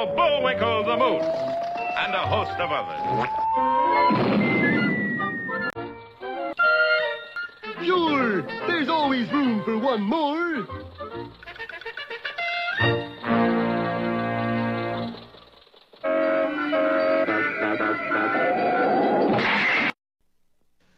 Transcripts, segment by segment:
now Bullwinkle the Moose and a host of others. Sure, there's always room for one more.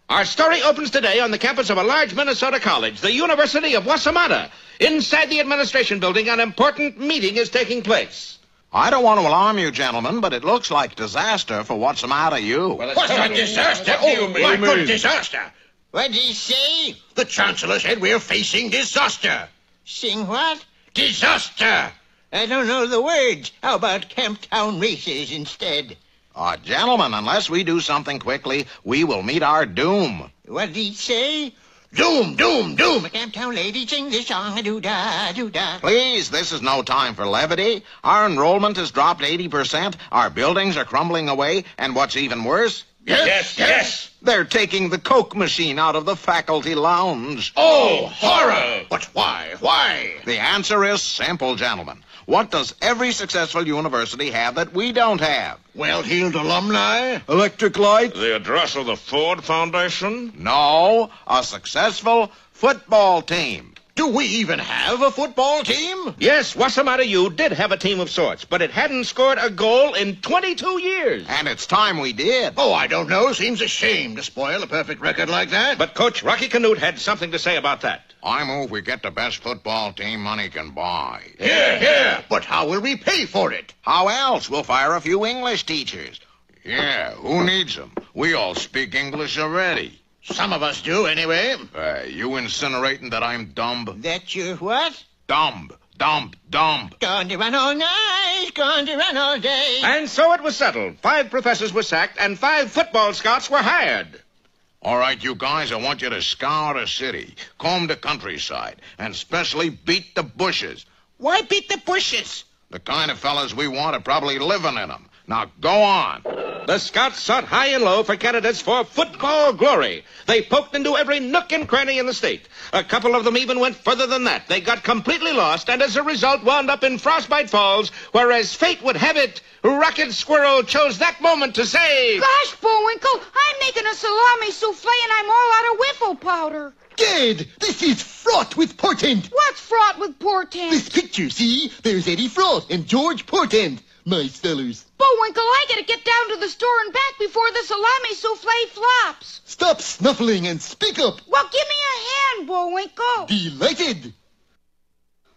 Our story opens today on the campus of a large Minnesota college, the University of Wossamotta. Inside the administration building, an important meeting is taking place. I don't want to alarm you, gentlemen, but it looks like disaster for Wossamotta U. Well, What's a disaster? Oh, What good disaster? What'd he say? The Chancellor said we're facing disaster. Sing what? Disaster! I don't know the words. How about Camptown races instead? Gentlemen, unless we do something quickly, we will meet our doom. What'd he say? Doom, doom, doom! A Camptown lady sing this song, a-doo-dah, doo-dah. Please, this is no time for levity. Our enrollment has dropped 80%, our buildings are crumbling away, and what's even worse, Yes! they're taking the Coke machine out of the faculty lounge. Oh, horror! But why? Why? The answer is simple, gentlemen. What does every successful university have that we don't have? Well-heeled alumni? Electric lights? The address of the Ford Foundation? No, a successful football team. Do we even have a football team? Yes, Wossamotta U did have a team of sorts, but it hadn't scored a goal in 22 years. And it's time we did. Oh, I don't know. Seems a shame to spoil a perfect record like that. But Coach Rocky Canute had something to say about that. I move we get the best football team money can buy. Here! But how will we pay for it? How else? We'll fire a few English teachers. Yeah, who needs them? We all speak English already. Some of us do, anyway. You incinerating that I'm dumb? That's your what? Dumb. Gone to run all night, gone to run all day. And so it was settled. 5 professors were sacked and 5 football scouts were hired. All right, you guys, I want you to scour the city, comb the countryside, and especially beat the bushes. Why beat the bushes? The kind of fellas we want are probably living in them. Now, go on. The scouts sought high and low for candidates for football glory. They poked into every nook and cranny in the state. A couple of them even went further than that. They got completely lost and as a result wound up in Frostbite Falls, where as fate would have it, Rocket Squirrel chose that moment to say... Gosh, Bullwinkle, I'm making a salami souffle and I'm all out of whiffle powder. Gad, this is fraught with portent. What's fraught with portent? This picture, see? There's Eddie Fraught and George Portent. Nice fellers. Bullwinkle, I gotta get down to the store and back before the salami souffle flops. Stop snuffling and speak up. Well, give me a hand, Bullwinkle. Delighted.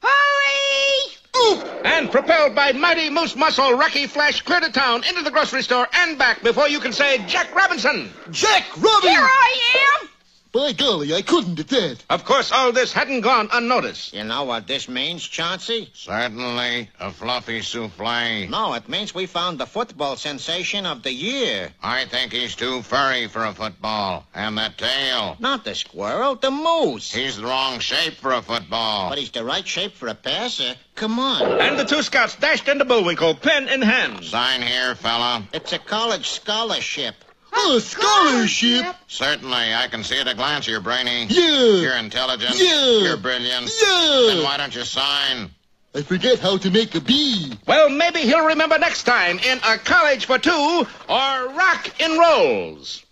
Hurry! Oop! And propelled by mighty moose muscle, Rocky flashed clear to town, into the grocery store, and back before you can say Jack Robinson. Jack Robin! Here I am! By golly, I couldn't at that. Of course, all this hadn't gone unnoticed. You know what this means, Chauncey? Certainly, a fluffy souffle. No, it means we found the football sensation of the year. I think he's too furry for a football. And that tail. Not the squirrel, the moose. He's the wrong shape for a football. But he's the right shape for a passer. Come on. And the 2 scouts dashed into Bullwinkle, pen in hand. Sign here, fella. It's a college scholarship. A scholarship? Certainly, I can see at a glance you're brainy. Yeah. You're intelligent. Yeah. You're brilliant. Yeah. Then why don't you sign? I forget how to make a bee. Well, maybe he'll remember next time in A College for Two or Rock and Rolls.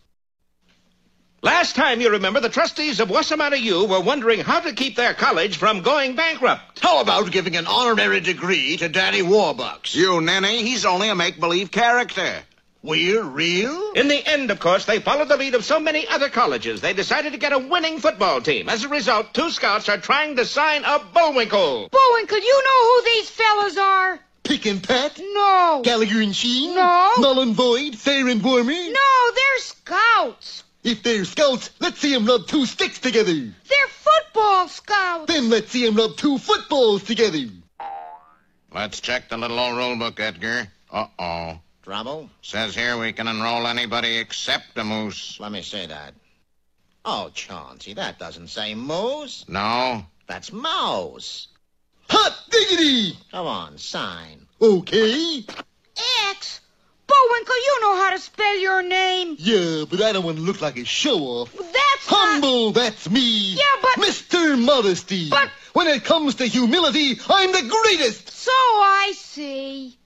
Last time, you remember, the trustees of Wossamotta U were wondering how to keep their college from going bankrupt. How about giving an honorary degree to Daddy Warbucks? You ninny, he's only a make-believe character. We're real? In the end, of course, they followed the lead of so many other colleges. They decided to get a winning football team. As a result, 2 scouts are trying to sign up Bullwinkle. Bullwinkle, you know who these fellas are? Pick and Pat? No. Gallagher and Sheen? No. Null and Void? Fair and Warmer? No, they're scouts. If they're scouts, let's see 'em rub 2 sticks together. They're football scouts. Then let's see 'em rub 2 footballs together. Let's check the little old rule book, Edgar. Uh-oh. Trouble? Says here we can enroll anybody except a moose. Let me say that. Oh, Chauncey, that doesn't say moose. No? That's mouse. Hot diggity! Come on, sign. Okay. X. Bullwinkle, you know how to spell your name. Yeah, but I don't want to look like a show-off. That's not... Humble, that's me. Yeah, but... Mr. Modesty. But... When it comes to humility, I'm the greatest. So I see.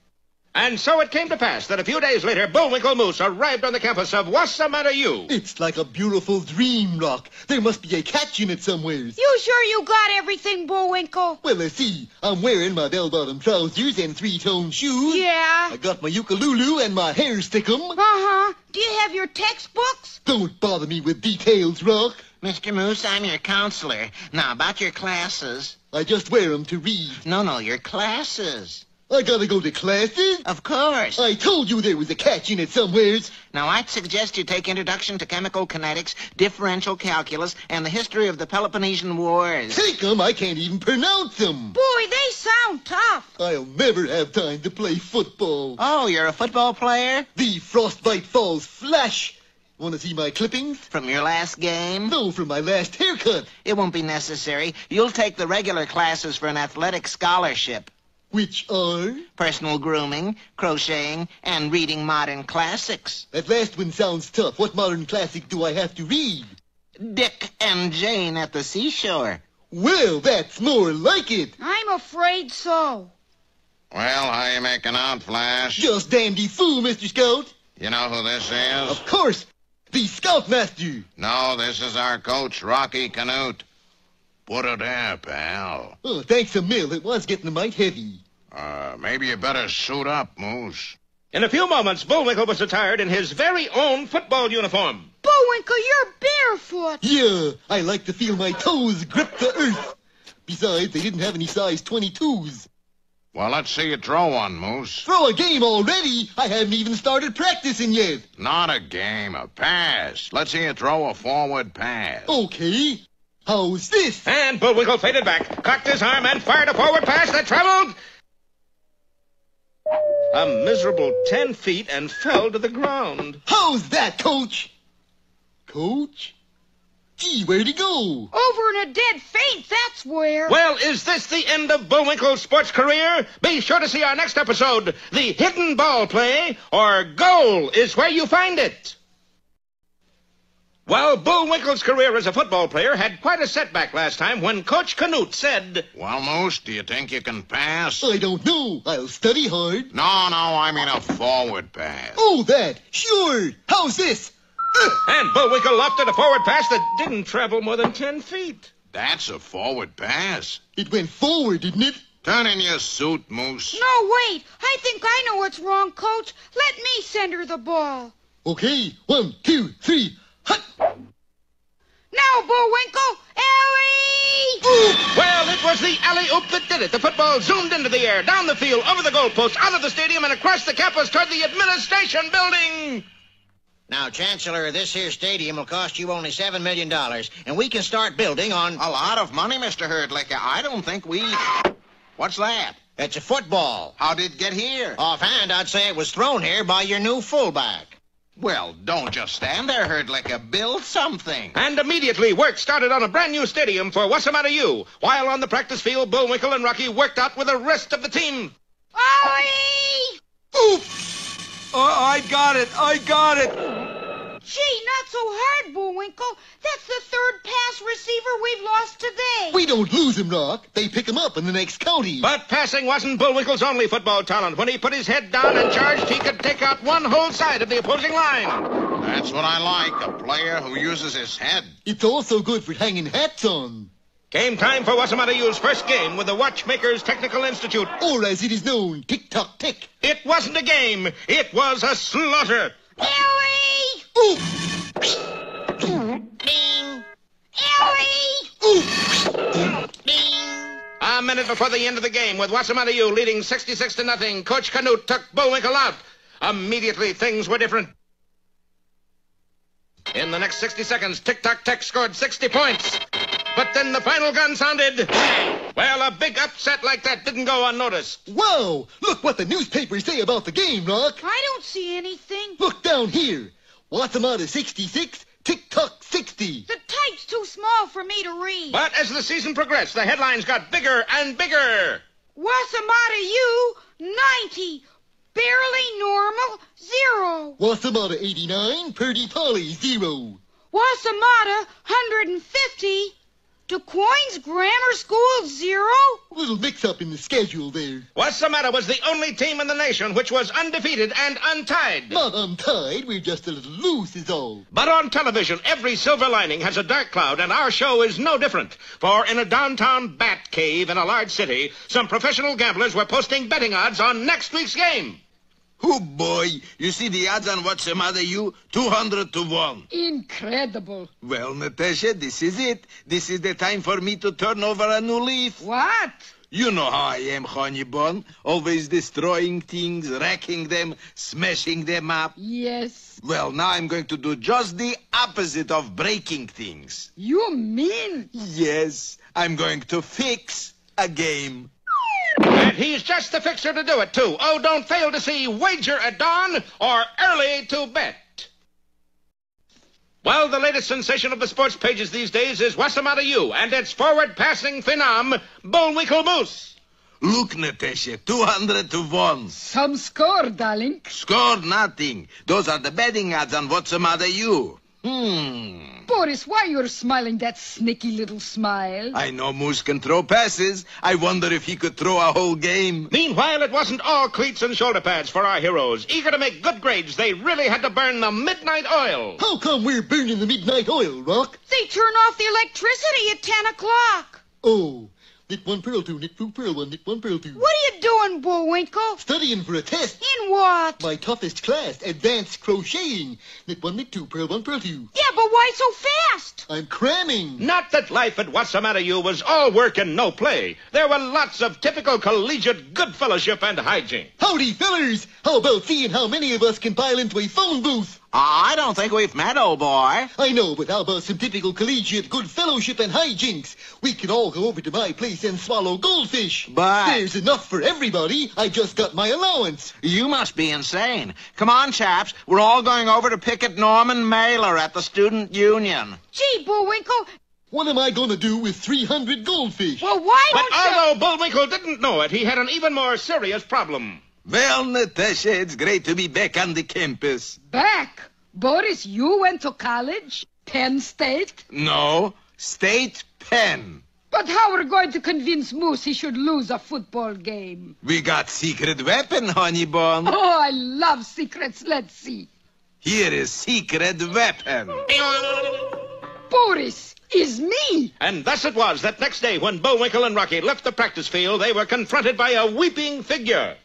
And so it came to pass that a few days later, Bullwinkle Moose arrived on the campus of Wossamotta U. It's like a beautiful dream, Rock. There must be a catch in it somewheres. You sure you got everything, Bullwinkle? Well, let's see. I'm wearing my bell-bottom trousers and three-tone shoes. Yeah. I got my ukulele and my hair stickum. Uh-huh. Do you have your textbooks? Don't bother me with details, Rock. Mr. Moose, I'm your counselor. Now, about your classes. I just wear 'em to read. No, your classes. I gotta go to classes? Of course. I told you there was a catch in it somewheres. Now, I'd suggest you take Introduction to Chemical Kinetics, Differential Calculus, and the History of the Peloponnesian Wars. Take 'em, I can't even pronounce 'em. Boy, they sound tough. I'll never have time to play football. Oh, you're a football player? The Frostbite Falls Flash. Want to see my clippings? From your last game? No, from my last haircut. It won't be necessary. You'll take the regular classes for an athletic scholarship. Which are? Personal grooming, crocheting, and reading modern classics. That last one sounds tough. What modern classic do I have to read? Dick and Jane at the Seashore. Well, that's more like it. I'm afraid so. Well, how you making out, Flash? Just dandy fool, Mr. Scout. You know who this is? Of course, the Scoutmaster. No, this is our coach, Rocky Canute. Put her there, pal. Oh, thanks a mill. It was getting a mite heavy. Maybe you better suit up, Moose. In a few moments, Bullwinkle was attired in his very own football uniform. Bullwinkle, you're barefoot. Yeah, I like to feel my toes grip the earth. Besides, they didn't have any size 22s. Well, let's see you throw one, Moose. Throw a game already? I haven't even started practicing yet. Not a game, a pass. Let's see you throw a forward pass. Okay. How's this? And Bullwinkle faded back, cocked his arm, and fired a forward pass that traveled a miserable 10 feet and fell to the ground. How's that, Coach? Coach? Gee, where'd he go? Over in a dead faint, that's where. Well, is this the end of Bullwinkle's sports career? Be sure to see our next episode, The Hidden Ball Play, or Goal is Where You Find It. Well, Bullwinkle's career as a football player had quite a setback last time when Coach Canute said, Well, Moose, do you think you can pass? I don't know. I'll study hard. No, I mean a forward pass. Oh, that. Sure. How's this? and Bullwinkle lofted a forward pass that didn't travel more than 10 feet. That's a forward pass. It went forward, didn't it? Turn in your suit, Moose. No, wait. I think I know what's wrong, Coach. Let me center the ball. Okay. 1, 2, 3. Hut! Now, Bullwinkle, alley! Well, it was the alley-oop that did it. The football zoomed into the air, down the field, over the goalpost, out of the stadium, and across the campus toward the administration building. Now, Chancellor, this here stadium will cost you only $7 million, and we can start building on... A lot of money, Mr. Herdlicker. I don't think we... What's that? It's a football. How'd it get here? Offhand, I'd say it was thrown here by your new fullback. Well, don't just stand there, Herdlicker. Build something. And immediately, work started on a brand-new stadium for Wossamotta U, while on the practice field, Bullwinkle and Rocky worked out with the rest of the team. Ollie! I got it. Gee, not so hard, Bullwinkle. That's the third pass receiver we've lost today. We don't lose him, Rock. They pick him up in the next county. But passing wasn't Bullwinkle's only football talent. When he put his head down and charged, he could take out one whole side of the opposing line. That's what I like, a player who uses his head. It's also good for hanging hats on. Came time for Wossamotta U's first game with the Watchmakers Technical Institute. Or as it is known, tick-tock-tick. It wasn't a game. It was a slaughter. Ellie! Ooh! Ding! Ellie! Ooh! Ding! A minute before the end of the game, with Wossamotta U leading 66-0, Coach Canute took Bullwinkle out. Immediately, things were different. In the next 60 seconds, Tick-Tock-Tech scored 60 points. But then the final gun sounded. Well, a big upset like that didn't go unnoticed. Wow! Look what the newspapers say about the game, Rock. I don't see anything. Look down here. Wossamotta 66, tick-tock 60. The type's too small for me to read. But as the season progressed, the headlines got bigger and bigger. Wossamotta U, 90. Barely normal, 0. Wossamotta 89, Purdy Polly 0. Wossamotta, 150. DuQuoin's Grammar School 0? Little mix-up in the schedule there. Wossamotta was the only team in the nation which was undefeated and untied. Not untied, we're just a little loose is all. But on television, every silver lining has a dark cloud, and our show is no different. For in a downtown bat cave in a large city, some professional gamblers were posting betting odds on next week's game. Oh, boy. You see the odds on Wossamotta U? 200 to 1. Incredible. Well, Natasha, this is it. This is the time for me to turn over a new leaf. What? You know how I am, honey bun. Always destroying things, wrecking them, smashing them up. Yes. Well, now I'm going to do just the opposite of breaking things. You mean? Yes. I'm going to fix a game. And he's just the fixer to do it, too. Oh, don't fail to see Wager at Dawn or Early to Bet. Well, the latest sensation of the sports pages these days is Wossamotta U and its forward-passing phenom, Bullwinkle Moose. Look, Natasha, 200 to 1. Some score, darling. Scored nothing. Those are the betting odds on Wossamotta U. Boris, why you're smiling that sneaky little smile? I know Moose can throw passes. I wonder if he could throw a whole game. Meanwhile, it wasn't all cleats and shoulder pads for our heroes. Eager to make good grades, they really had to burn the midnight oil. How come we're burning the midnight oil, Rock? They turn off the electricity at 10 o'clock. Oh, knit one, purl two, knit two, purl one, knit one, purl two. What are you doing, Bullwinkle? Studying for a test. In what? My toughest class, advanced crocheting. Knit one, knit two, purl one, purl two. Yeah, but why so fast? I'm cramming. Not that life at Wossamotta U was all work and no play. There were lots of typical collegiate good fellowship and hygiene. Howdy, fellers. How about seeing how many of us can pile into a phone booth? I don't think we've met, old boy. I know, but how about some typical collegiate good fellowship and hijinks? We can all go over to my place and swallow goldfish. But there's enough for everybody. I just got my allowance. you must be insane. Come on, chaps. We're all going over to picket Norman Mailer at the Student Union. Gee, Bullwinkle. What am I going to do with 300 goldfish? Well, why But don't you... although Bullwinkle didn't know it, he had an even more serious problem. Well, Natasha, it's great to be back on the campus. Back? Boris, you went to college? Penn State? No, State Penn. But how are we going to convince Moose he should lose a football game? We got secret weapon, honey bun. Oh, I love secrets. Let's see. Here is secret weapon. Boris, is me. And thus it was that next day when Bullwinkle and Rocky left the practice field, they were confronted by a weeping figure.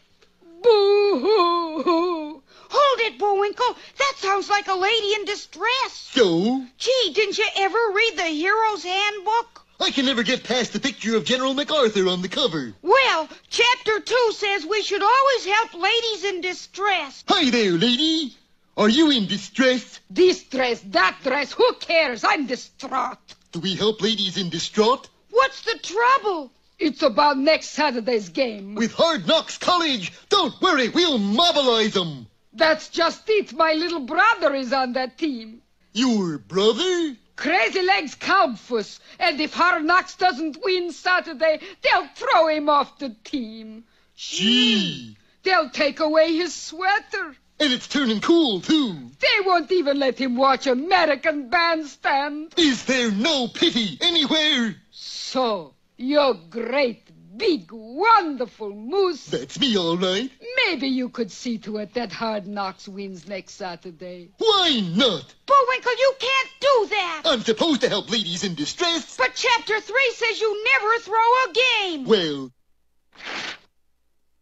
Boo-hoo-hoo. Hold it, Bullwinkle. That sounds like a lady in distress. So? Gee, didn't you ever read the Hero's Handbook? I can never get past the picture of General MacArthur on the cover. Well, Chapter 2 says we should always help ladies in distress. Hi there, lady. Are you in distress? Distress, that dress, who cares? I'm distraught. Do we help ladies in distraught? What's the trouble? It's about next Saturday's game. With Hard Knocks College. Don't worry, we'll mobilize them. That's just it. My little brother is on that team. Your brother? Crazy Legs Kampfuss. And if Hard Knocks doesn't win Saturday, they'll throw him off the team. Gee. They'll take away his sweater. And it's turning cool, too. They won't even let him watch American Bandstand. Is there no pity anywhere? So, you're great, big, wonderful Moose. That's me, all right. Maybe you could see to it that Hard Knocks wins next Saturday. Why not? Bullwinkle, you can't do that. I'm supposed to help ladies in distress. But Chapter 3 says you never throw a game. Well,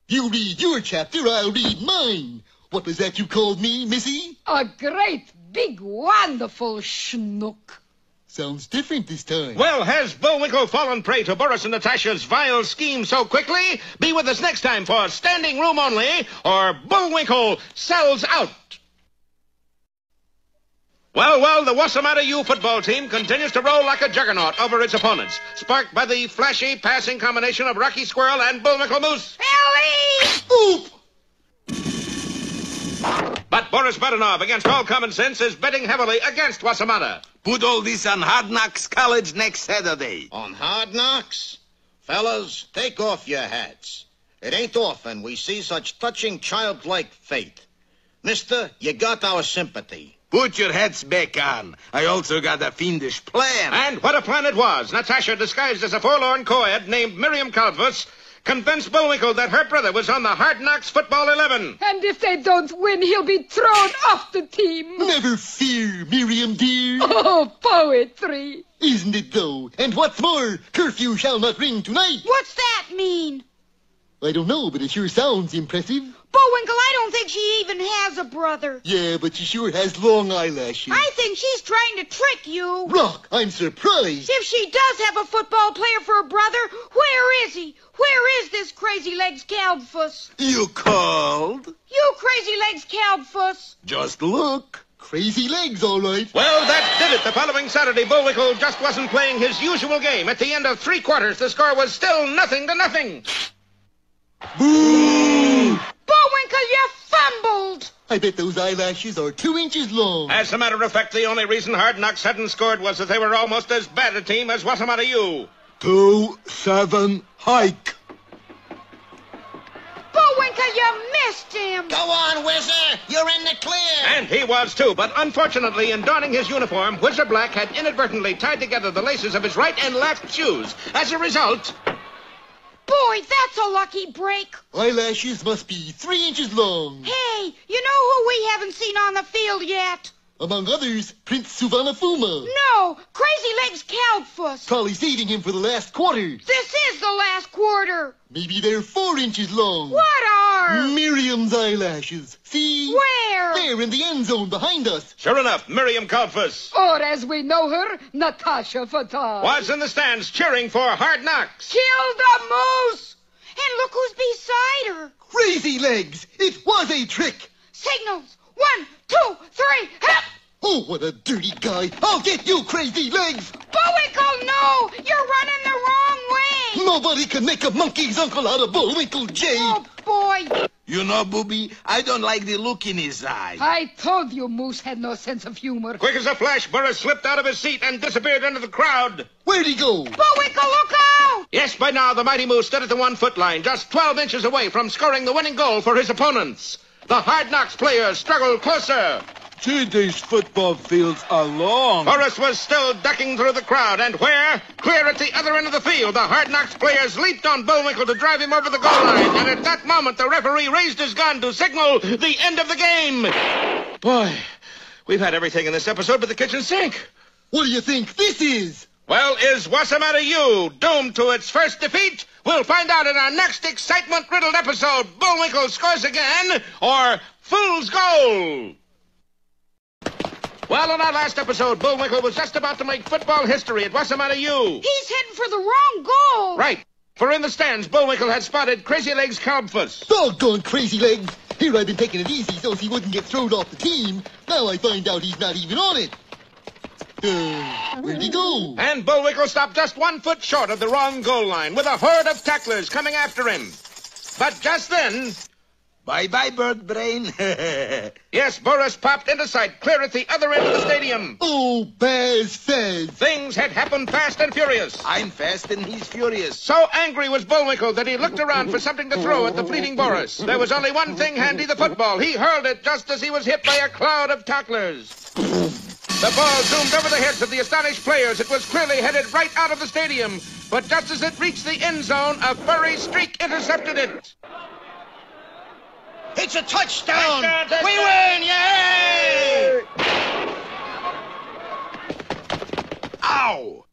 you read your chapter, I'll read mine. What was that you called me, missy? A great, big, wonderful schnook. Sounds different this time. Well, has Bullwinkle fallen prey to Boris and Natasha's vile scheme so quickly? Be with us next time for Standing Room Only, or Bullwinkle Sells Out. Well, the Wossamotta U football team continues to roll like a juggernaut over its opponents, sparked by the flashy passing combination of Rocky Squirrel and Bullwinkle Moose. Ellie! Oop! But Boris Badenov, against all common sense, is betting heavily against Wossamotta. Put all this on Hard Knocks College next Saturday. On Hard Knocks? Fellas, take off your hats. It ain't often we see such touching childlike faith. Mister, you got our sympathy. Put your hats back on. I also got a fiendish plan. And what a plan it was. Natasha, disguised as a forlorn co-ed named Miriam Calvus, convinced Bullwinkle that her brother was on the Hard Knocks football 11. And if they don't win, he'll be thrown off the team. Never fear, Miriam dear. Oh, poetry. Isn't it though? And what's more, curfew shall not ring tonight. What's that mean? I don't know, but it sure sounds impressive. Bullwinkle, I don't think she even has a brother. Yeah, but she sure has long eyelashes. I think she's trying to trick you. Rock, I'm surprised. If she does have a football player for a brother, where is he? Where is this Crazy Legs Calvus? You called? You Crazy Legs Calvus. Just look. Crazy legs, all right. Well, that did it. The following Saturday, Bullwinkle just wasn't playing his usual game. At the end of 3 quarters, the score was still 0-0. Boo! Bullwinkle, you fumbled. I bet those eyelashes are 2 inches long. As a matter of fact, the only reason Hard Knocks hadn't scored was that they were almost as bad a team as Wossamotta U. 2-7 hike. Bullwinkle, you missed him. Go on, Whizzer. You're in the clear. And he was too, but unfortunately, in donning his uniform, Whizzer Black had inadvertently tied together the laces of his right and left shoes. As a result... Boy, that's a lucky break. Eyelashes must be 3 inches long. Hey, you know who we haven't seen on the field yet? Among others, Prince Suvanafuma. No, Crazy Legs Calvus. Probably saving him for the last quarter. This is the last quarter. Maybe they're 4 inches long. What are? Miriam's eyelashes. See? Where? There in the end zone behind us. Sure enough, Miriam Calvus Or as we know her, Natasha Fatah. was in the stands cheering for Hard Knocks. Kill the moose. And look who's beside her. Crazy legs. It was a trick. Signals. 1, 2, 3, hop! Oh, what a dirty guy. I'll get you, Crazy Legs. Bullwinkle, no! You're running the wrong way! Nobody can make a monkey's uncle out of Bullwinkle J. Oh, boy. You know, Booby, I don't like the look in his eye. I told you Moose had no sense of humor. Quick as a flash, Burris slipped out of his seat and disappeared into the crowd. Where'd he go? Bullwinkle, look out! Yes, by now, the mighty Moose stood at the 1-foot line, just 12 inches away from scoring the winning goal for his opponents. The Hard Knocks players struggled closer. Gee, these football fields are long. Burris was still ducking through the crowd, and where? Clear at the other end of the field, the Hard Knocks players leaped on Bullwinkle to drive him over the goal line, and at that moment, the referee raised his gun to signal the end of the game. Boy, we've had everything in this episode but the kitchen sink. What do you think this is? Well, is Wossamotta U doomed to its first defeat? We'll find out in our next excitement-riddled episode. Bullwinkle scores again, or Fool's Goal. Well, in our last episode, Bullwinkle was just about to make football history at Wossamotta U. He's heading for the wrong goal. Right. For in the stands, Bullwinkle had spotted Crazy Legs Calvus. Doggone Crazy Legs. Here I've been taking it easy so he wouldn't get thrown off the team. Now I find out he's not even on it. Where'd he go? And Bullwinkle stopped just 1 foot short of the wrong goal line with a horde of tacklers coming after him. But just then... Bye-bye, bird brain. Yes, Burris popped into sight clear at the other end of the stadium. Oh, Baz Fez. Things had happened fast and furious. I'm fast and he's furious. So angry was Bullwinkle that he looked around for something to throw at the fleeting Burris. There was only one thing handy, the football. He hurled it just as he was hit by a cloud of tacklers. The ball zoomed over the heads of the astonished players. It was clearly headed right out of the stadium. But just as it reached the end zone, a furry streak intercepted it. It's a touchdown! Touchdown! We win! Yay! Ow!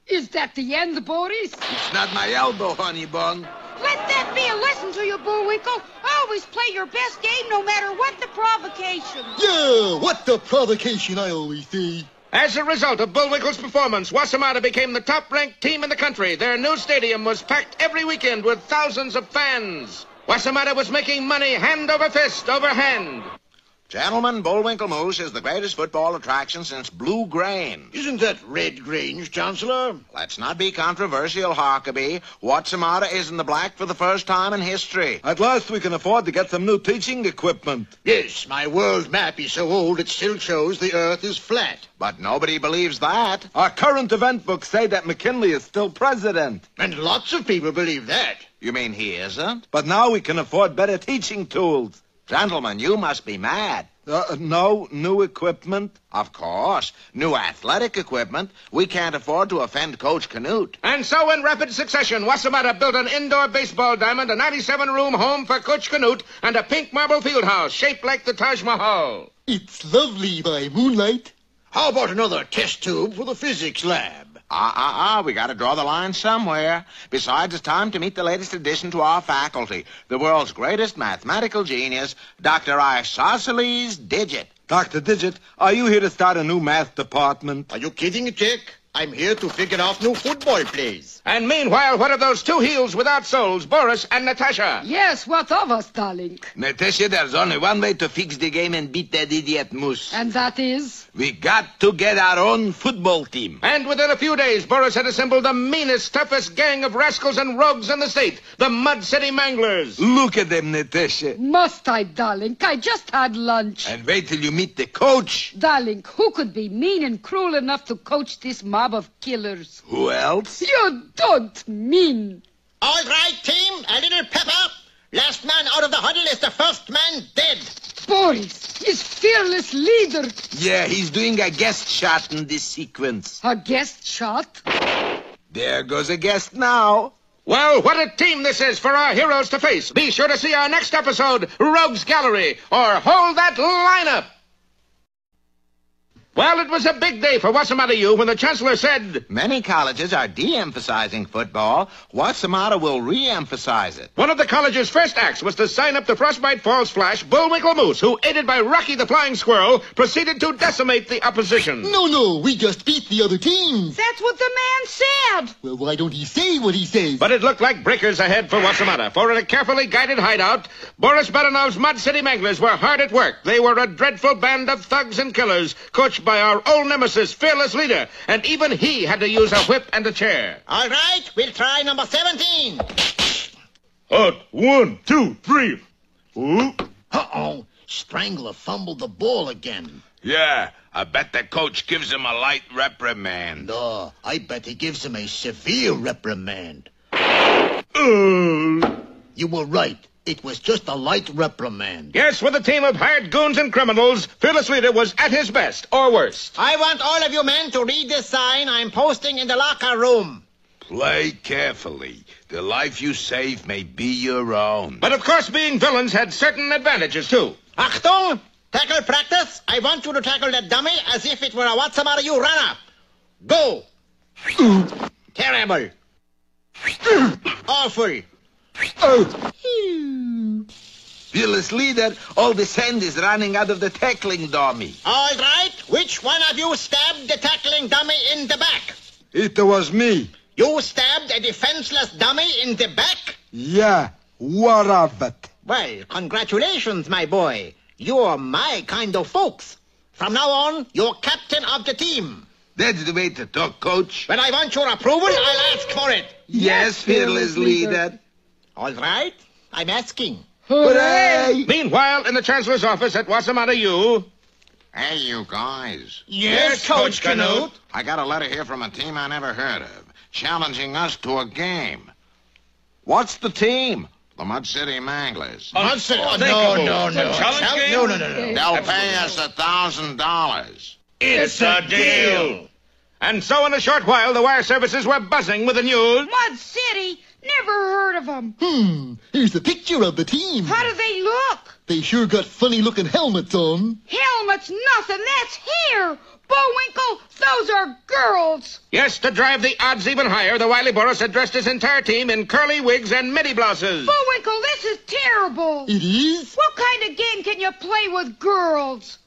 Is that the end, Boris? It's not my elbow, honey bun. Let that be a lesson to you, Bullwinkle. Always play your best game no matter what the provocation. Yeah, what the provocation, I always say. As a result of Bullwinkle's performance, Wossamotta became the top-ranked team in the country. Their new stadium was packed every weekend with thousands of fans. Wossamotta was making money hand over fist over hand. Gentlemen, Bullwinkle Moose is the greatest football attraction since Blue Grange. Isn't that Red Grange, Chancellor? Let's not be controversial, Huckabee. Wossamotta is in the black for the first time in history. At last we can afford to get some new teaching equipment. Yes, my world map is so old it still shows the Earth is flat. But nobody believes that. Our current event books say that McKinley is still president. And lots of people believe that. You mean he isn't? But now we can afford better teaching tools. Gentlemen, you must be mad. No new equipment? Of course. New athletic equipment. We can't afford to offend Coach Canute. And so, in rapid succession, Wossamotta built an indoor baseball diamond, a 97-room home for Coach Canute, and a pink marble field house shaped like the Taj Mahal. It's lovely by moonlight. How about another test tube for the physics lab? We gotta draw the line somewhere. Besides, it's time to meet the latest addition to our faculty, the world's greatest mathematical genius, Dr. Isosceles Digit. Dr. Digit, are you here to start a new math department? Are you kidding, Jack? I'm here to figure out new football plays. And meanwhile, what of those two heels without soles, Boris and Natasha? Yes, what of us, darling? Natasha, there's only one way to fix the game and beat that idiot Moose. And that is? We got to get our own football team. And within a few days, Boris had assembled the meanest, toughest gang of rascals and rogues in the state, the Mud City Manglers. Look at them, Natasha. Must I, darling? I just had lunch. And wait till you meet the coach. Darling, who could be mean and cruel enough to coach this mob of killers? Who else? You don't mean. All right, team, a little pep up. Last man out of the huddle is the first man dead. Boris, his fearless leader. Yeah, he's doing a guest shot in this sequence. A guest shot? There goes a guest now. Well, what a team this is for our heroes to face. Be sure to see our next episode, Rogues Gallery, or Hold That Lineup. Well, it was a big day for Wossamotta U when the Chancellor said, Many colleges are de-emphasizing football. Wossamotta will re-emphasize it. one of the college's first acts was to sign up the Frostbite Falls Flash Bullwinkle Moose, who, aided by Rocky the Flying Squirrel, proceeded to decimate the opposition. No, we just beat the other teams. That's what the man said. Well, why don't he say what he says? But it looked like breakers ahead for Wossamotta, for in a carefully guided hideout, Boris Badanov's Mud City Manglers were hard at work. They were a dreadful band of thugs and killers, coached by our old nemesis, fearless leader, and even he had to use a whip and a chair. All right, we'll try number 17. Out. 1, 2, 3. Ooh. Uh-oh, Strangler fumbled the ball again. Yeah, I bet the coach gives him a light reprimand. No, I bet he gives him a severe reprimand. You were right. It was just a light reprimand. Yes, with a team of hired goons and criminals, fearless leader was at his best, or worst. I want all of you men to read this sign I'm posting in the locker room. Play carefully. The life you save may be your own. But of course, being villains had certain advantages, too. Achtung! Tackle practice. I want you to tackle that dummy as if it were a Wossamotta U runner. Go! Terrible. Awful. Fearless leader, all the sand is running out of the tackling dummy. All right, which one of you stabbed the tackling dummy in the back? It was me. You stabbed a defenseless dummy in the back? Yeah, what of it? Well, congratulations, my boy. You're my kind of folks. From now on, you're captain of the team. That's the way to talk, coach. When I want your approval, I'll ask for it. Yes, fearless leader. All right, I'm asking. Hooray! Meanwhile, in the Chancellor's office at Wossamotta U... Hey, you guys. Yes, Coach Canute. I got a letter here from a team I never heard of, challenging us to a game. What's the team? The Mud City Manglers. No. challenge game? No. They'll pay us $1,000. It's a deal. And so in a short while, the wire services were buzzing with the news. Mud City? Never heard of them. Here's a picture of the team. How do they look? They sure got funny-looking helmets on. Helmets, nothing. That's hair. Bullwinkle, those are girls. Yes, to drive the odds even higher, the wily Boris had dressed his entire team in curly wigs and midi blouses. Bullwinkle, this is terrible. It is? What kind of game can you play with girls?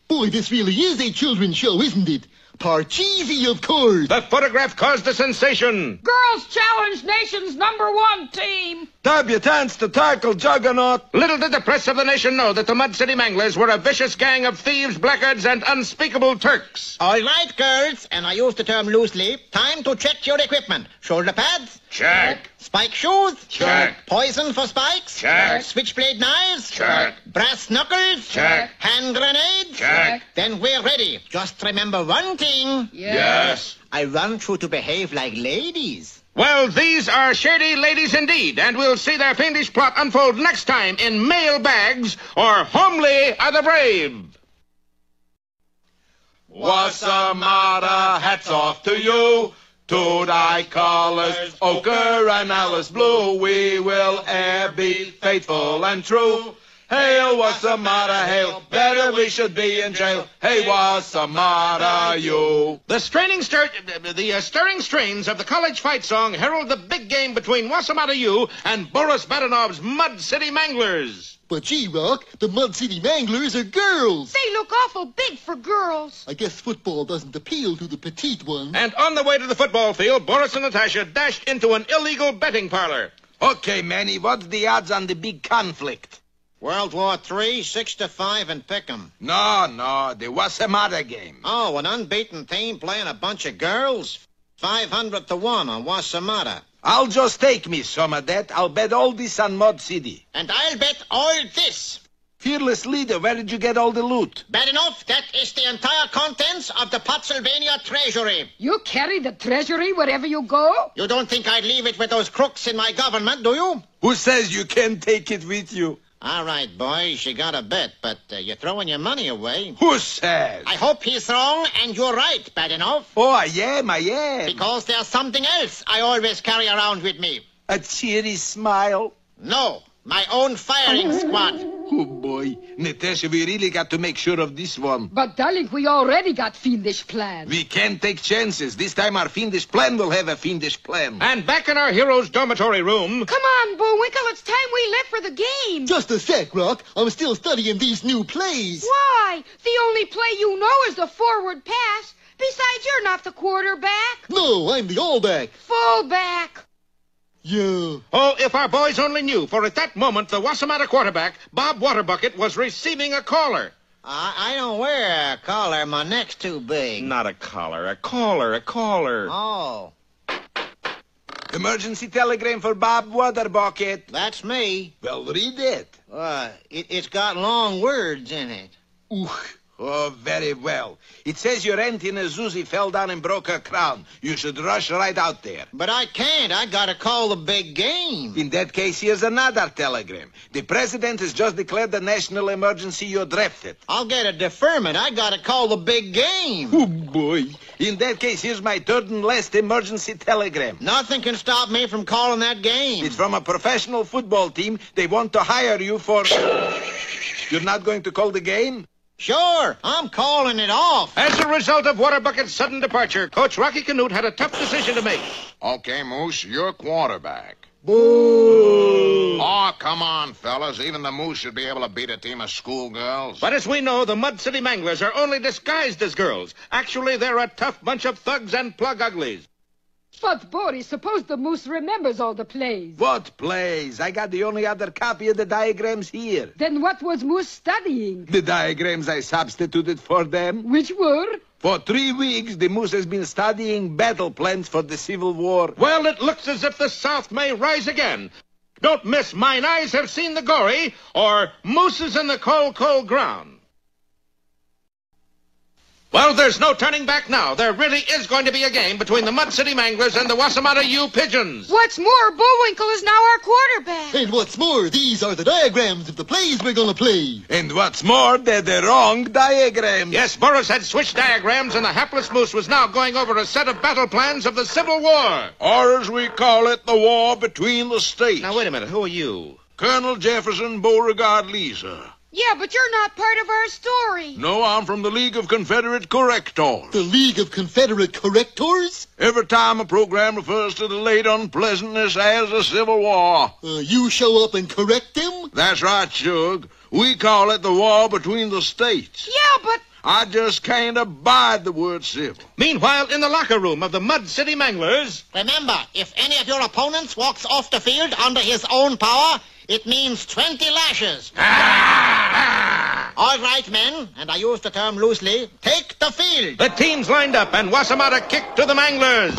Boy, this really is a children's show, isn't it? Parcheesi, of course. The photograph caused a sensation. Girls Challenge Nation's #1 team. Debutants to tackle Juggernaut. Little did the press of the nation know that the Mud City Manglers were a vicious gang of thieves, blackguards, and unspeakable Turks. All right, girls, and I use the term loosely. Time to check your equipment. Shoulder pads? Check. Spike shoes? Check. Poison for spikes? Check. Switchblade knives? Check. Brass knuckles? Check. Hand grenades? Check. Then we're ready. Just remember one thing. Yes. I want you to behave like ladies. Well, these are shady ladies indeed, and we'll see their fiendish plot unfold next time in Mailbags or Homely Are the Brave. Wossamotta, hats off to you. To thy colors, ochre and Alice blue, we will e'er be faithful and true. Hail, Wossamotta, hail, better we should be in jail. Hey, Wossamotta U. The stirring strains of the college fight song herald the big game between Wossamotta U and Boris Badanov's Mud City Manglers. But gee, Rock, the Mud City Manglers are girls. They look awful big for girls. I guess football doesn't appeal to the petite ones. And on the way to the football field, Boris and Natasha dashed into an illegal betting parlor. Okay, Manny, what's the odds on the big conflict? World War III, 6-5, and pick 'em. No, the Wossamotta game. Oh, an unbeaten team playing a bunch of girls? 500-1 on Wossamotta. I'll just take me some of that. I'll bet all this on Mud City. And I'll bet all this. Fearless leader, where did you get all the loot? Bad enough, that is the entire contents of the Pennsylvania Treasury. You carry the treasury wherever you go? You don't think I'd leave it with those crooks in my government, do you? Who says you can't take it with you? All right, boys, you got a bet, but you're throwing your money away. Who says? I hope he's wrong, and you're right, bad enough. Oh, I am. Because there's something else I always carry around with me. A cheery smile? No, my own firing squad. Oh, boy. Natasha, we really got to make sure of this one. But, darling, we already got fiendish plans. We can't take chances. This time our fiendish plan will have a fiendish plan. And back in our hero's dormitory room... Come on, Bullwinkle, it's time we left for the game. Just a sec, Rock. I'm still studying these new plays. Why? The only play you know is the forward pass. Besides, you're not the quarterback. No, I'm the all-back. Fullback. Yeah. Oh, if our boys only knew, for at that moment, the Wossamotta quarterback, Bob Waterbucket, was receiving a caller. I don't wear a collar. My neck's too big. Not a collar, a caller. Oh, Emergency telegram for Bob Waterbucket. that's me. Well, read it. It's got long words in it. Oh, very well. It says your aunt in Azuzi fell down and broke her crown. You should rush right out there. But I can't. I gotta call the big game. In that case, here's another telegram. The president has just declared the national emergency. You're drafted. I'll get a deferment. I gotta call the big game. Oh, boy. In that case, here's my third and last emergency telegram. Nothing can stop me from calling that game. It's from a professional football team. They want to hire you for... You're not going to call the game? Sure, I'm calling it off. As a result of Waterbucket's sudden departure, Coach Rocky Canute had a tough decision to make. Okay, Moose, you're quarterback. Boo! Oh, come on, fellas. Even the Moose should be able to beat a team of schoolgirls. But as we know, the Mud City Manglers are only disguised as girls. Actually, they're a tough bunch of thugs and plug uglies. But, Boris, suppose the moose remembers all the plays. What plays? I got the only other copy of the diagrams here. Then what was Moose studying? The diagrams I substituted for them. Which were? For 3 weeks, the Moose has been studying battle plans for the Civil War. Well, it looks as if the South may rise again. Don't miss Mine Eyes Have Seen the Gory or Mooses in the Cold, Cold Ground. Well, there's no turning back now. There really is going to be a game between the Mud City Manglers and the Wossamotta U Pigeons. What's more, Bullwinkle is now our quarterback. And what's more, these are the diagrams of the plays we're gonna play. And what's more, they're the wrong diagrams. Yes, Boris had switched diagrams, and the hapless moose was now going over a set of battle plans of the Civil War. Or as we call it, the war between the states. Now, wait a minute. Who are you? Colonel Jefferson Beauregard Lee, sir. Yeah, but you're not part of our story. No, I'm from the League of Confederate Correctors. The League of Confederate Correctors? Every time a program refers to the late unpleasantness as a Civil War. You show up and correct them? That's right, Shug. We call it the war between the states. Yeah, but... I just can't abide the word civil. Meanwhile, in the locker room of the Mud City Manglers... Remember, if any of your opponents walks off the field under his own power, it means 20 lashes. All right, men, and I use the term loosely, take the field. The teams lined up, and Wossamotta kicked to the Manglers.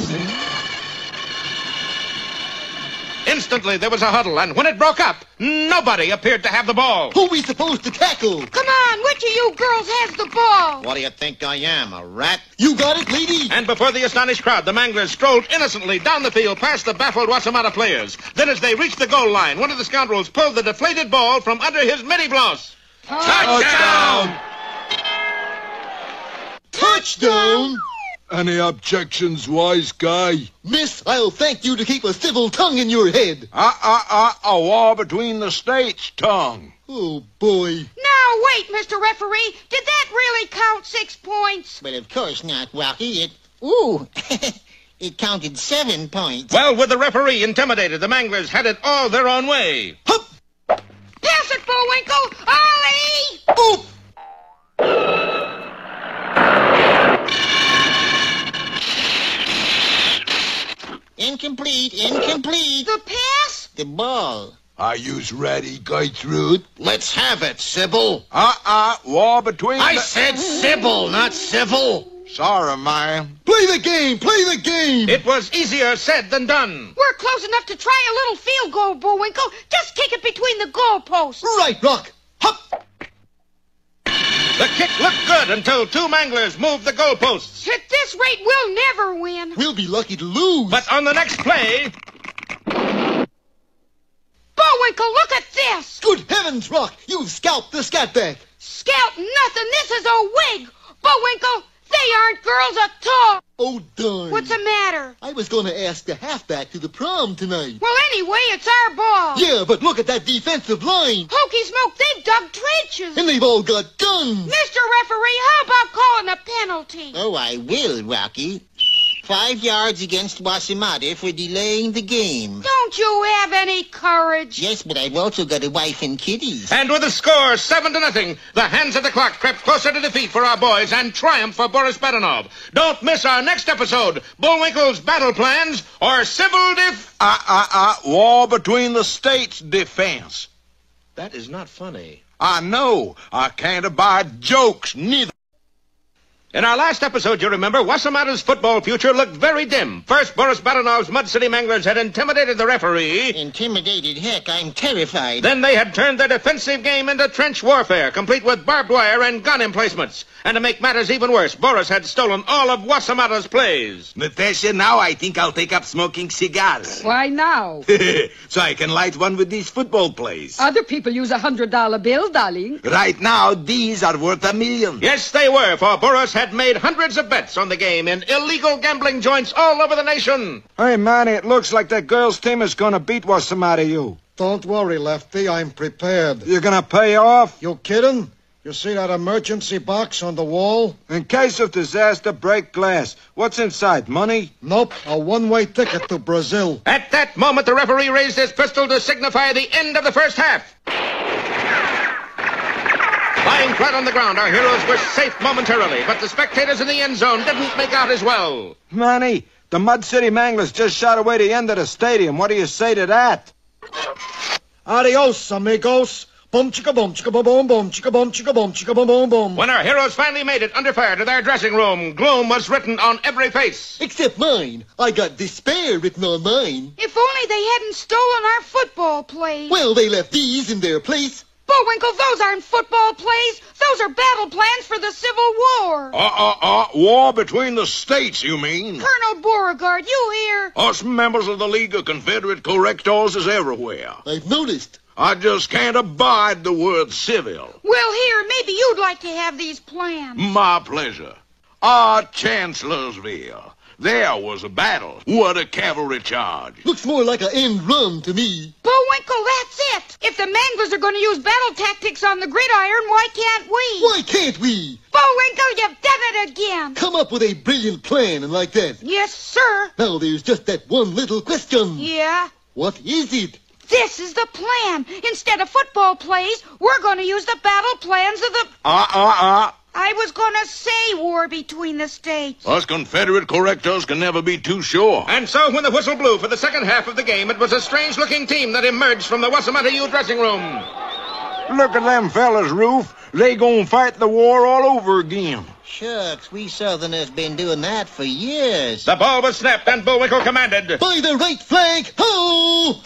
Instantly, there was a huddle, and when it broke up, nobody appeared to have the ball. Who we supposed to tackle? Come on, which of you girls has the ball? What do you think I am, a rat? You got it, lady? And before the astonished crowd, the Manglers strolled innocently down the field past the baffled Wossamotta players. Then as they reached the goal line, one of the scoundrels pulled the deflated ball from under his midi-blouse. Touchdown! Touchdown! Any objections, wise guy? Miss, I'll thank you to keep a civil tongue in your head. A war between the states, tongue. Oh, boy. Now, wait, Mr. Referee. Did that really count 6 points? Well, of course not, Rocky. Ooh, it counted 7 points. Well, with the referee intimidated, the Manglers had it all their own way. Hup! Pass it, Bullwinkle! Ollie! Oop! Incomplete. The pass? The ball. Are yous ready, Gertrude? Let's have it, Sybil. War between I said Sybil, not civil. Sorry, ma'am. Play the game! Play the game! It was easier said than done. We're close enough to try a little field goal, Bullwinkle. Just kick it between the goalposts. Right, Rock. Hup! The kick looked good until two Manglers moved the goalposts. At this rate, we'll never win. We'll be lucky to lose. But on the next play, Bullwinkle, look at this. Good heavens, Rock! You've scalped the scatback. Scout nothing. This is a wig. Bullwinkle, they aren't girls at all. Oh, darn. What's the matter? I was going to ask the halfback to the prom tonight. Well, anyway, it's our ball. Yeah, but look at that defensive line. Hokey smoke, they've dug trenches. And they've all got guns. Mr. Referee, how about calling a penalty? Oh, I will, Rocky. 5 yards against Wossamotta for delaying the game. Don't you have any courage? Yes, but I've also got a wife and kiddies. and with the score 7-0, the hands of the clock crept closer to defeat for our boys and triumph for Boris Badenov. Don't miss our next episode, Bullwinkle's Battle Plans or Civil War between the states defense. That is not funny. I know. I can't abide jokes, neither. In our last episode, you remember, Wossamotta's football future looked very dim. First, Boris Badenov's Mud City Manglers had intimidated the referee. Intimidated? Heck, I'm terrified. Then they had turned their defensive game into trench warfare, complete with barbed wire and gun emplacements. And to make matters even worse, Boris had stolen all of Wossamotta's plays. Natasha, now I think I'll take up smoking cigars. Why now? So I can light one with these football plays. Other people use $100 bill, darling. Right now, these are worth $1 million. Yes, they were, for Boris had made hundreds of bets on the game in illegal gambling joints all over the nation. Hey, Manny, it looks like that girls' team is going to beat Wossamotta U. Don't worry, Lefty. I'm prepared. You're going to pay off? You kidding? You see that emergency box on the wall? In case of disaster, break glass. What's inside, money? Nope, a one-way ticket to Brazil. At that moment, the referee raised his pistol to signify the end of the first half. Lying flat on the ground, our heroes were safe momentarily, but the spectators in the end zone didn't make out as well. Manny, the Mud City Manglers just shot away the end of the stadium. What do you say to that? Adios, amigos. Boom chicka boom chicka boom boom boom chicka boom chicka boom chicka boom boom boom. When our heroes finally made it under fire to their dressing room, gloom was written on every face. Except mine. I got despair written on mine. If only they hadn't stolen our football plays. Well, they left these in their place. Bullwinkle, those aren't football plays. Those are battle plans for the Civil War. War between the states, you mean? Colonel Beauregard, you hear? Us members of the League of Confederate Correctors is everywhere. I've noticed. I just can't abide the word civil. Well, here, maybe you'd like to have these plans. My pleasure. Chancellorsville. There was a battle. What a cavalry charge. Looks more like an end run to me. Bullwinkle, that's it. If the Manglers are going to use battle tactics on the gridiron, why can't we? Why can't we? Bullwinkle, you've done it again. Come up with a brilliant plan and like that. Yes, sir. Now there's just that one little question. Yeah? What is it? This is the plan. Instead of football plays, we're going to use the battle plans of the... I was going to say war between the states. Us Confederate correctors can never be too sure. And so when the whistle blew for the second half of the game, it was a strange-looking team that emerged from the Wossamotta U dressing room. Look at them fellas, Roof. They gonna fight the war all over again. Shucks, we Southerners been doing that for years. The ball was snapped, and Bullwinkle commanded. By the right flag, ho!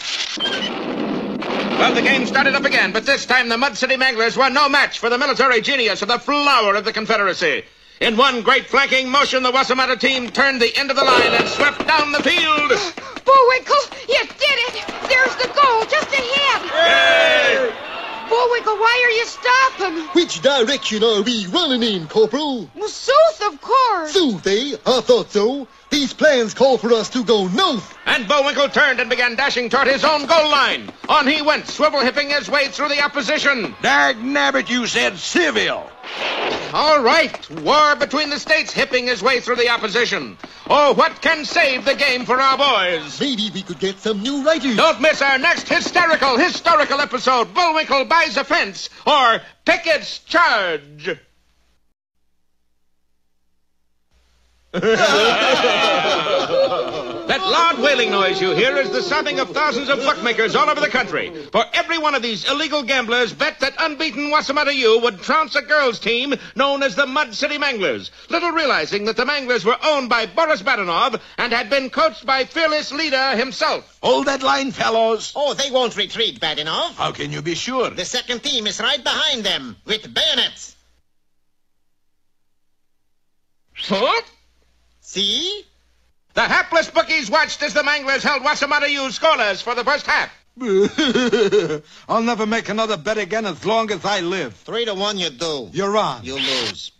Well, the game started up again, but this time the Mud City Manglers were no match for the military genius of the flower of the Confederacy. In one great flanking motion, the Wossamotta team turned the end of the line and swept down the field. Bullwinkle, you did it! There's the goal, just ahead! Yay! Bullwinkle, why are you stopping? Which direction are we running in, Corporal? Well, south, of course. South, eh? I thought so. These plans call for us to go north. And Bullwinkle turned and began dashing toward his own goal line. On he went, swivel-hipping his way through the opposition. Dag nabbit, you said civil. All right, war between the states, hipping his way through the opposition. Oh, what can save the game for our boys? Maybe we could get some new writers. Don't miss our next historical episode, Bullwinkle Buys a Fence, or Pickett's Charge. That loud wailing noise you hear is the sobbing of thousands of bookmakers all over the country. For every one of these illegal gamblers bet that unbeaten Wossamotta U would trounce a girls' team known as the Mud City Manglers, little realizing that the Manglers were owned by Boris Badenov and had been coached by fearless leader himself. Hold that line, fellows. Oh, they won't retreat, Badenov. How can you be sure? The second team is right behind them, with bayonets. Huh? See? The hapless bookies watched as the Manglers held Wossamotta U scoreless for the first half. I'll never make another bet again as long as I live. 3-1 you do. You're on. You lose.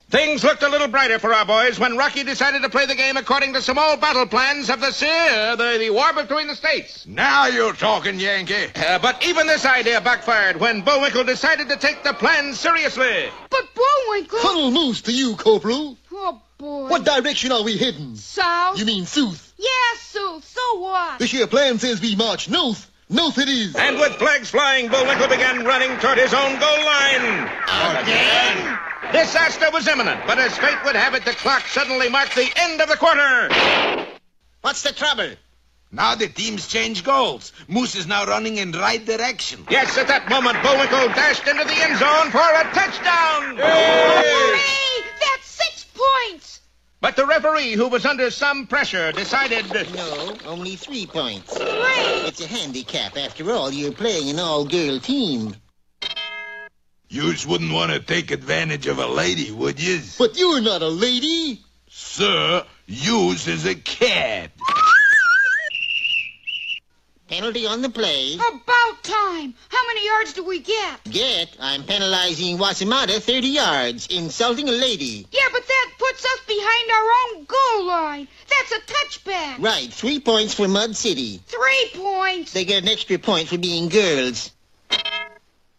Things looked a little brighter for our boys when Rocky decided to play the game according to some old battle plans of the war between the states. Now you're talking, Yankee. But even this idea backfired when Bullwinkle decided to take the plan seriously. But Bullwinkle... Funnel moose to you, Corporal. Oh, boy. What direction are we heading? South? You mean south? Yeah, south. So what? This here plan says we march north. North it is. And with flags flying, Bullwinkle began running toward his own goal line. Again? Disaster was imminent, but as fate would have it, the clock suddenly marked the end of the quarter. What's the trouble? Now the teams change goals. Moose is now running in right direction. Yes, at that moment, Bullwinkle dashed into the end zone for a touchdown. Hooray! That's 6 points! But the referee, who was under some pressure, decided... No, only 3 points. Hooray! It's a handicap. After all, you're playing an all-girl team. Yous wouldn't want to take advantage of a lady, would yous? But you're not a lady. Sir, yous is a cat. Penalty on the play. About time. How many yards do we get? I'm penalizing Wossamotta 30 yards, insulting a lady. Yeah, but that puts us behind our own goal line. That's a touchback. Right, 3 points for Mud City. 3 points. They get an extra point for being girls.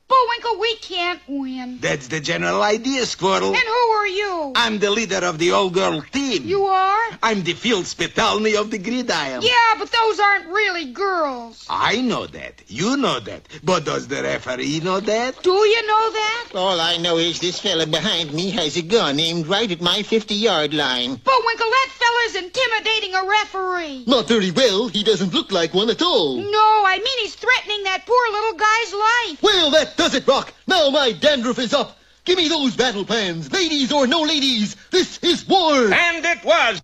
Bullwinkle, we can't win. That's the general idea, Squirrel. And who are you? I'm the leader of the all-girl team. You are? I'm the field Spitalny of the gridiron. Yeah, but those aren't really girls. I know that. You know that. But does the referee know that? Do you know that? All I know is this fella behind me has a gun aimed right at my 50-yard line. Bullwinkle, that fella's intimidating a referee. Not very well. He doesn't look like one at all. No, I mean he's threatening that poor little guy's life. Well, that does it, Rock. Now my dandruff is up. Give me those battle plans. Ladies or no ladies, this is war. And it was.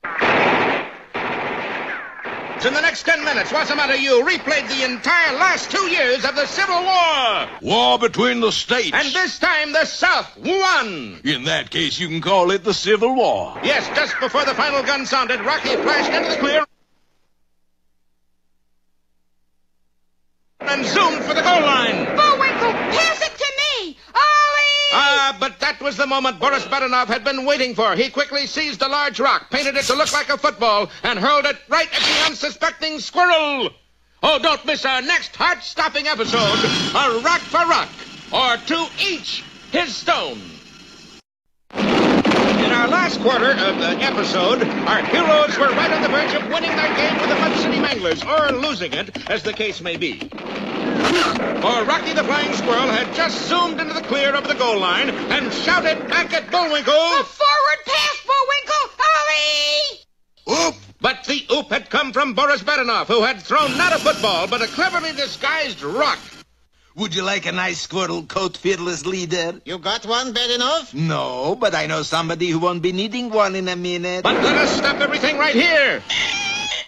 In the next 10 minutes, Wossamotta U replayed the entire last 2 years of the Civil War. War between the states. And this time the South won. In that case, you can call it the Civil War. Yes, just before the final gun sounded, Rocky flashed into the clear and zoomed for the goal line. Bullwinkle, pass it to me. Ollie! But that was the moment Boris Badenov had been waiting for. He quickly seized a large rock, painted it to look like a football, and hurled it right at the unsuspecting squirrel. Oh, don't miss our next heart-stopping episode, A Rock for Rock, or To Each His Stone. In our last quarter of the episode, our heroes were right on the verge of winning their game with the Mud City Manglers, or losing it, as the case may be. For Rocky the Flying Squirrel had just zoomed into the clear of the goal line and shouted back at Bullwinkle. A forward pass, Bullwinkle! Ollie! Oop! But the oop had come from Boris Badenov, who had thrown not a football, but a cleverly disguised rock. Would you like a nice squirrel coat, fearless leader? You got one bad enough? No, but I know somebody who won't be needing one in a minute. But let us stop everything right here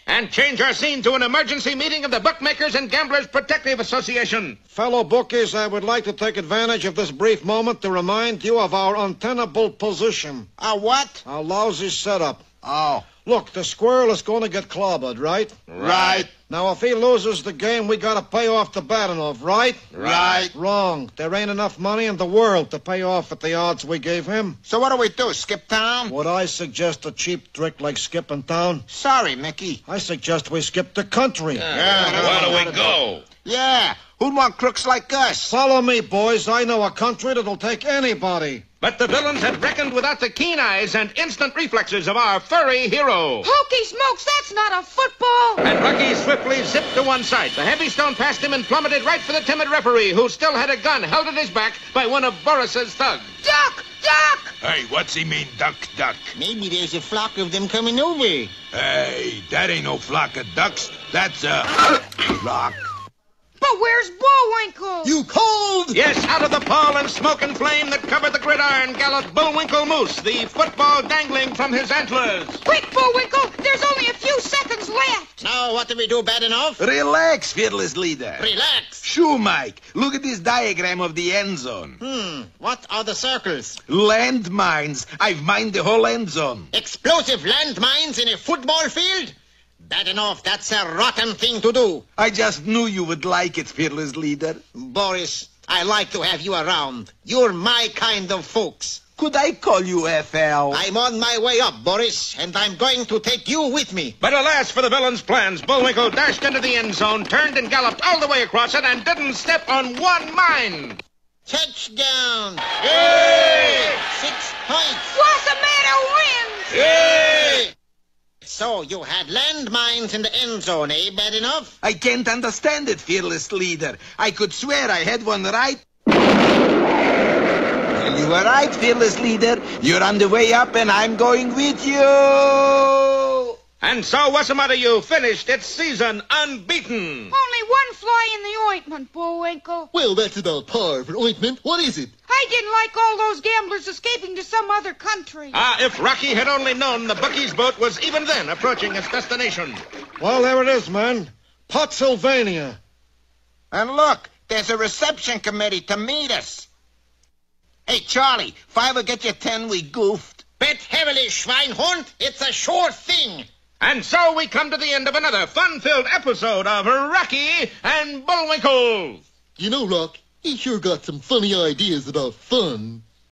and change our scene to an emergency meeting of the Bookmakers and Gamblers Protective Association. Fellow bookies, I would like to take advantage of this brief moment to remind you of our untenable position. Our what? Our lousy setup. Oh. Look, the squirrel is going to get clobbered, right? Right. Now, if he loses the game, we got to pay off the Badenov, right? Right. Wrong. There ain't enough money in the world to pay off at the odds we gave him. So what do we do, skip town? Would I suggest a cheap trick like skipping town? Sorry, Mickey. I suggest we skip the country. Where do we go? Yeah, who'd want crooks like us? Follow me, boys. I know a country that'll take anybody. But the villains had reckoned without the keen eyes and instant reflexes of our furry hero. Hokey smokes, that's not a football. And Rocky swiftly zipped to one side. The heavy stone passed him and plummeted right for the timid referee, who still had a gun held at his back by one of Boris's thugs. Duck! Duck! Hey, what's he mean, duck, duck? Maybe there's a flock of them coming over. Hey, that ain't no flock of ducks. That's a flock. But where's Bullwinkle? You called? Yes, out of the pall and smoke and flame that covered the gridiron galloped Bullwinkle Moose, the football dangling from his antlers. Quick, Bullwinkle! There's only a few seconds left. Now, what do we do bad enough? Relax, fearless leader. Relax. Sure, Mike. Look at this diagram of the end zone. What are the circles? Landmines. I've mined the whole end zone. Explosive landmines in a football field? Bad enough, that's a rotten thing to do. I just knew you would like it, fearless leader. Boris, I like to have you around. You're my kind of folks. Could I call you FL? I'm on my way up, Boris, and I'm going to take you with me. But alas for the villain's plans, Bullwinkle dashed into the end zone, turned and galloped all the way across it, and didn't step on one mine. Touchdown! Yay! 6 points! Wossamotta wins! Yay! So you had landmines in the end zone, eh, bad enough? I can't understand it, fearless leader. I could swear I had one right. Well, you were right, fearless leader. You're on the way up, and I'm going with you. And so Wossamotta U finished its season unbeaten. Only one fly in the ointment, Bullwinkle. Well, that's about par for ointment. What is it? I didn't like all those gamblers escaping to some other country. If Rocky had only known the bookies' boat was even then approaching its destination. Well, there it is, man. Pottsylvania. And look, there's a reception committee to meet us. Hey, Charlie, if I ever get you 10, we goofed. Bet heavily, Schweinhund. It's a sure thing. And so we come to the end of another fun-filled episode of Rocky and Bullwinkle. You know, Rock, he sure got some funny ideas about fun.